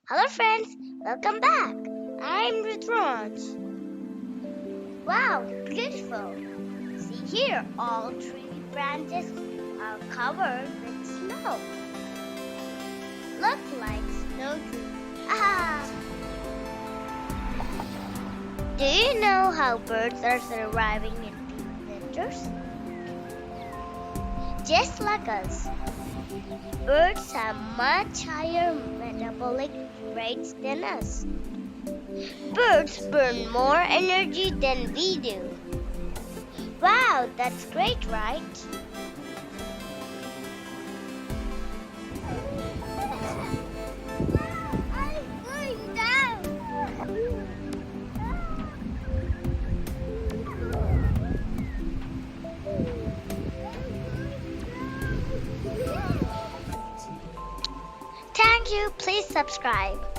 Hello friends, welcome back. I'm Ruth Rons. Wow, beautiful. See here, all tree branches are covered with snow. Look like snow too. Ah! Do you know how birds are surviving in deep winters? Just like us, birds have much higher metabolic rates than us. Birds burn more energy than we do. Wow, that's great, right? I'm going down. Thank you. Please subscribe.